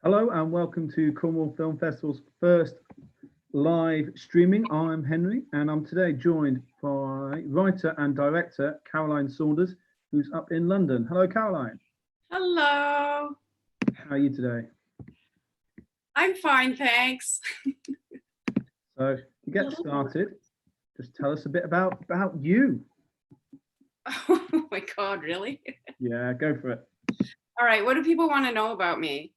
Hello and welcome to Cornwall Film Festival's first live streaming. I'm Henry and I'm today joined by writer and director Caroline Saunders, who's up in London. Hello, Caroline. Hello. How are you today? I'm fine, thanks. So to get started, just tell us a bit about you. Oh my God, really? Yeah, go for it. All right, what do people want to know about me?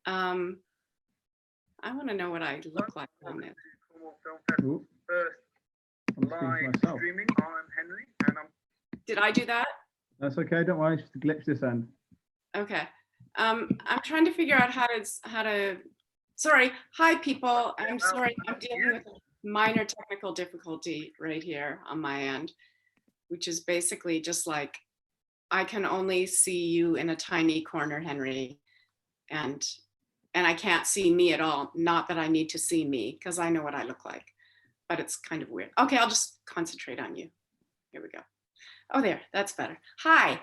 I want to know what I look like on it. Ooh, first live streaming. I'm Henry and Did I do that? That's okay, don't worry, just a glitch this end. Okay. I'm trying to figure out how to. Sorry, hi people. I'm sorry, I'm dealing with a minor technical difficulty right here on my end, which is basically just like I can only see you in a tiny corner, Henry, and I can't see me at all. Not that I need to see me because I know what I look like, but it's kind of weird. Okay, I'll just concentrate on you. Here we go. Oh, there, that's better. Hi.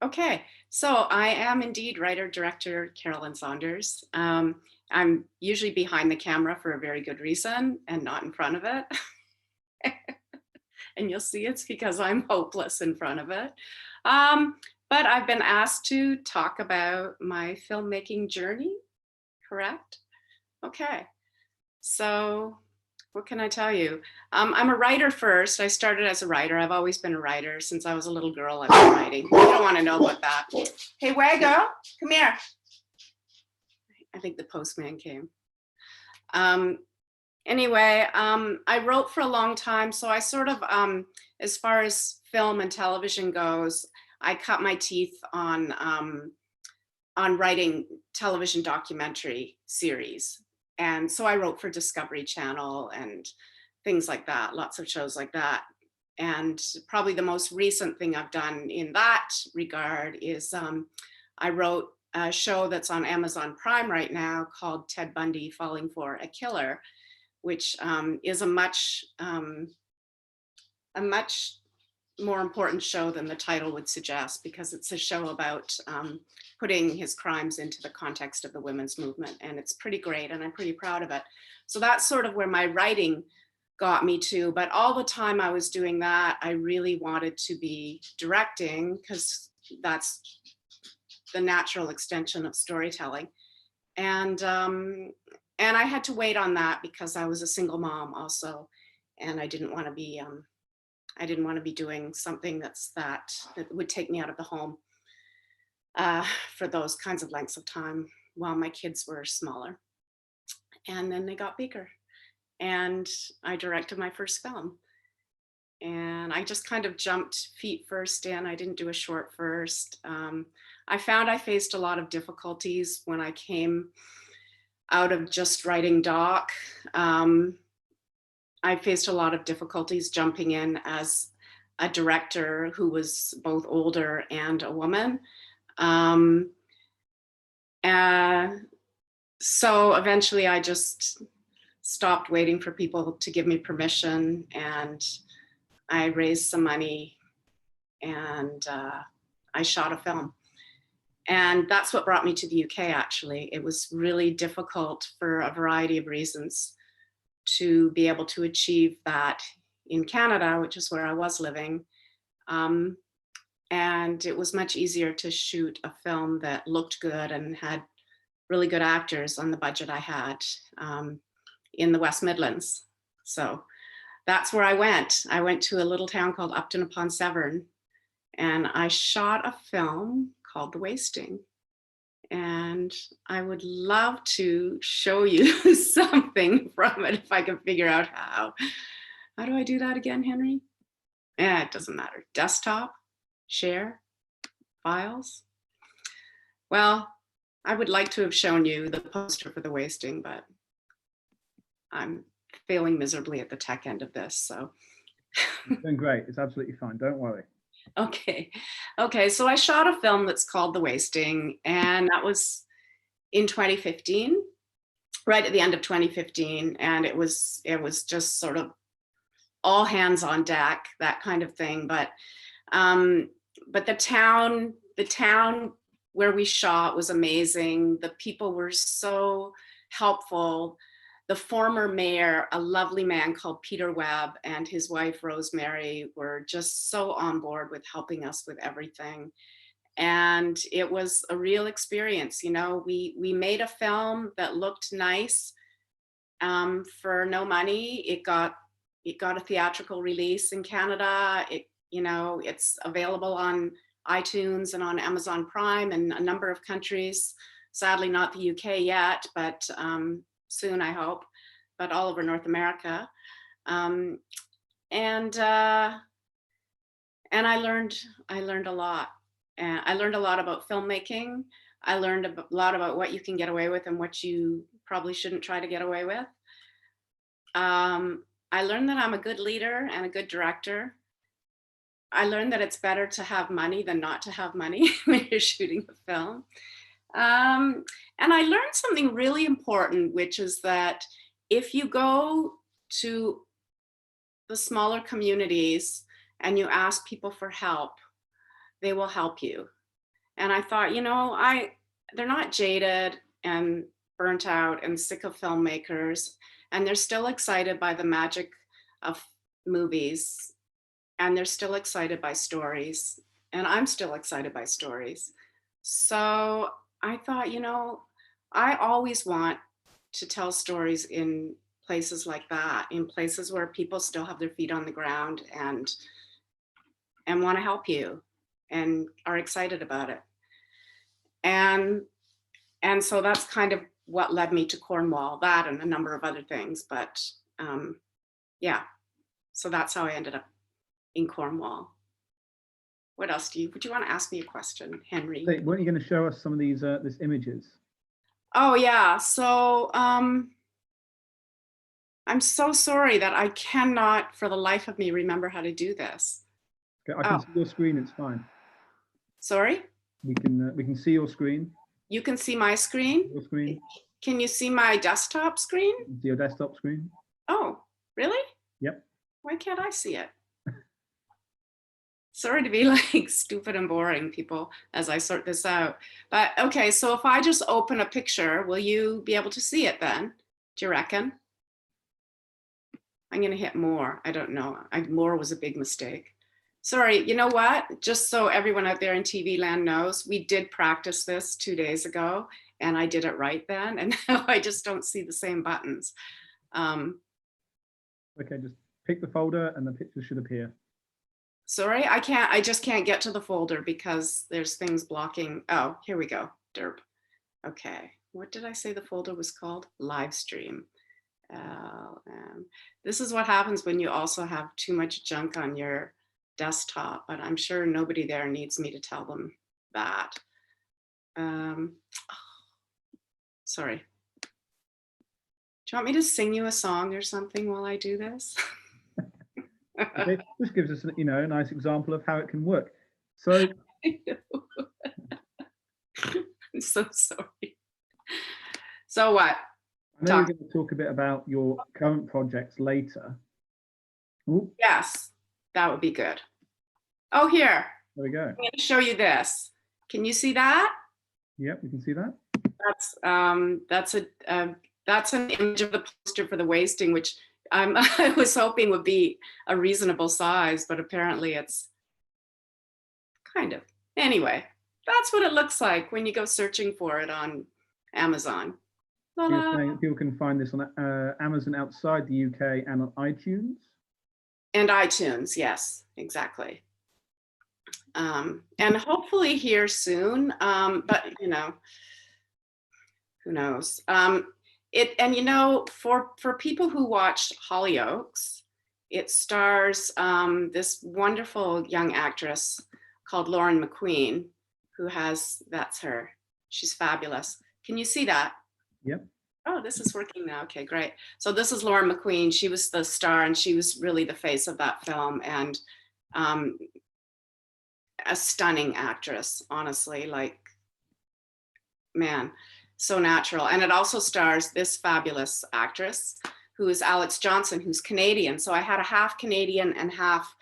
Okay, so I am indeed writer-director Carolyn Saunders. I'm usually behind the camera for a very good reason and not in front of it. And you'll see it's because I'm hopeless in front of it. But I've been asked to talk about my filmmaking journey, correct? Okay, so what can I tell you? I'm a writer first. I started as a writer. I've always been a writer. Since I was a little girl, I've been writing. You don't want to know about that. Hey, Waggo, come here. I think the postman came. Anyway, I wrote for a long time. So I sort of, as far as film and television goes, I cut my teeth on writing television documentary series. And so I wrote for Discovery Channel and things like that, lots of shows like that. And probably the most recent thing I've done in that regard is I wrote a show that's on Amazon Prime right now called Ted Bundy Falling for a Killer, which is a much more important show than the title would suggest, because it's a show about putting his crimes into the context of the women's movement. And it's pretty great and I'm pretty proud of it. So that's sort of where my writing got me to. But all the time I was doing that, I really wanted to be directing because that's the natural extension of storytelling. And I had to wait on that because I was a single mom also. And I didn't want to be doing something that would take me out of the home for those kinds of lengths of time while my kids were smaller. And then they got bigger and I directed my first film. And I just kind of jumped feet first in. I didn't do a short first. I found I faced a lot of difficulties when I came out of just writing doc. I faced a lot of difficulties jumping in as a director who was both older and a woman. So eventually I just stopped waiting for people to give me permission and I raised some money and I shot a film. And that's what brought me to the UK, actually. It was really difficult for a variety of reasons to be able to achieve that in Canada, which is where I was living. And it was much easier to shoot a film that looked good and had really good actors on the budget I had in the West Midlands. So that's where I went. I went to a little town called Upton upon Severn and I shot a film called The Wasting. And I would love to show you something from it if I can figure out how. How do I do that again, Henry? Yeah, it doesn't matter. Desktop, share, files. Well, I would like to have shown you the poster for The Wasting, but I'm failing miserably at the tech end of this, so. You're doing great. It's absolutely fine. Don't worry. Okay, so I shot a film that's called The Wasting, and that was in 2015, right at the end of 2015, and it was just sort of all hands on deck, that kind of thing. But the town where we shot was amazing. The people were so helpful. The former mayor, a lovely man called Peter Webb, and his wife Rosemary were just so on board with helping us with everything. And it was a real experience. You know, we made a film that looked nice for no money. It got a theatrical release in Canada. You know, it's available on iTunes and on Amazon Prime in a number of countries. Sadly, not the UK yet, but soon, I hope, but all over North America. And I learned a lot. And I learned a lot about filmmaking. I learned a lot about what you can get away with and what you probably shouldn't try to get away with. I learned that I'm a good leader and a good director. I learned that it's better to have money than not to have money when you're shooting a film. And I learned something really important, which is that if you go to the smaller communities and you ask people for help, they will help you. And I thought, you know, they're not jaded and burnt out and sick of filmmakers, and they're still excited by the magic of movies, and they're still excited by stories, and I'm still excited by stories. So I thought, you know, I always want to tell stories in places like that, in places where people still have their feet on the ground and want to help you and are excited about it. And so that's kind of what led me to Cornwall, that and a number of other things. But yeah, so that's how I ended up in Cornwall. What else would you want to ask me a question, Henry? So, weren't you going to show us some of these images? Oh yeah, so I'm so sorry that I cannot for the life of me remember how to do this. Okay, I can see your screen, it's fine. Sorry? We can see your screen. You can see my screen? Your screen. Can you see my desktop screen? Your desktop screen. Oh, really? Yep. Why can't I see it? Sorry to be like stupid and boring, people, as I sort this out. But okay, so if I just open a picture, will you be able to see it then? Do you reckon? I'm gonna hit more. I don't know. More was a big mistake. Sorry, you know what? Just so everyone out there in TV land knows, we did practice this 2 days ago and I did it right then. And now I just don't see the same buttons. Okay, just pick the folder and the picture should appear. Sorry, I just can't get to the folder because there's things blocking. Oh, here we go, derp. Okay, what did I say the folder was called? Live stream. This is what happens when you also have too much junk on your desktop, but I'm sure nobody there needs me to tell them that. Sorry. Do you want me to sing you a song or something while I do this? Okay, this gives us, you know, a nice example of how it can work. So I'm so sorry. So what? I know you're going to talk a bit about your current projects later. Ooh. Yes, that would be good. Oh, here. There we go. I'm going to show you this. Can you see that? Yep, you can see that. That's an image of the poster for the wasting, which I was hoping would be a reasonable size, but apparently it's kind of. Anyway, that's what it looks like when you go searching for it on Amazon. You're saying people can find this on Amazon outside the UK and on iTunes? And iTunes, yes, exactly. And hopefully here soon, but you know, who knows? And you know, for people who watched Hollyoaks, it stars this wonderful young actress called Lauren McQueen, who has, that's her. She's fabulous. Can you see that? Yep. Oh, this is working now. Okay, great. So this is Lauren McQueen. She was the star and she was really the face of that film, and a stunning actress, honestly, like, man, so natural. And it also stars this fabulous actress who is Alex Johnson, who's Canadian. So I had a half Canadian and half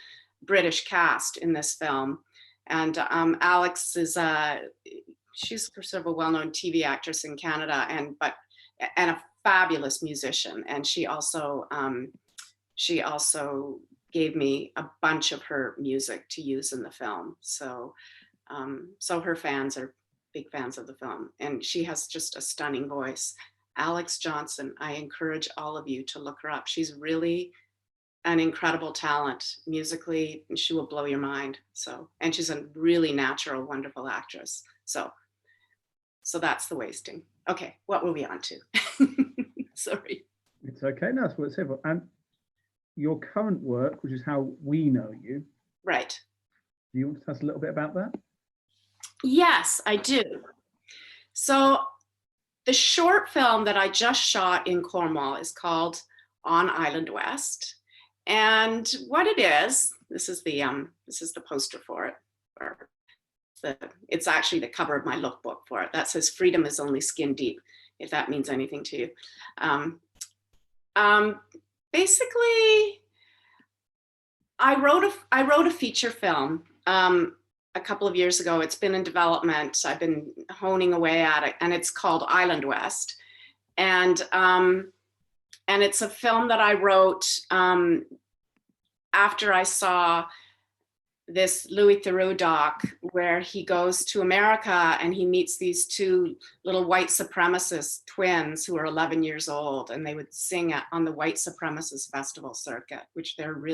British cast in this film. And Alex is, she's sort of a well-known TV actress in Canada, and a fabulous musician. And she also gave me a bunch of her music to use in the film. So her fans are big fans of the film, and she has just a stunning voice. Alex Johnson, I encourage all of you to look her up. She's really an incredible talent musically, and she will blow your mind. So, and she's a really natural, wonderful actress. So that's the wasting. Okay, what were we on to? Sorry. It's okay. No, that's what it's here for. And your current work, which is how we know you. Right. Do you want to tell us a little bit about that? Yes, I do. So the short film that I just shot in Cornwall is called On Island West. And what it is, this is the poster for it. It's actually the cover of my lookbook for it. That says "Freedom is only skin deep," if that means anything to you. Basically, I wrote a feature film a couple of years ago. It's been in development. I've been honing away at it, and it's called Island West. And it's a film that I wrote after I saw this Louis Theroux doc where he goes to America and he meets these two little white supremacist twins who are 11 years old, and they would sing on the white supremacist festival circuit, which they're really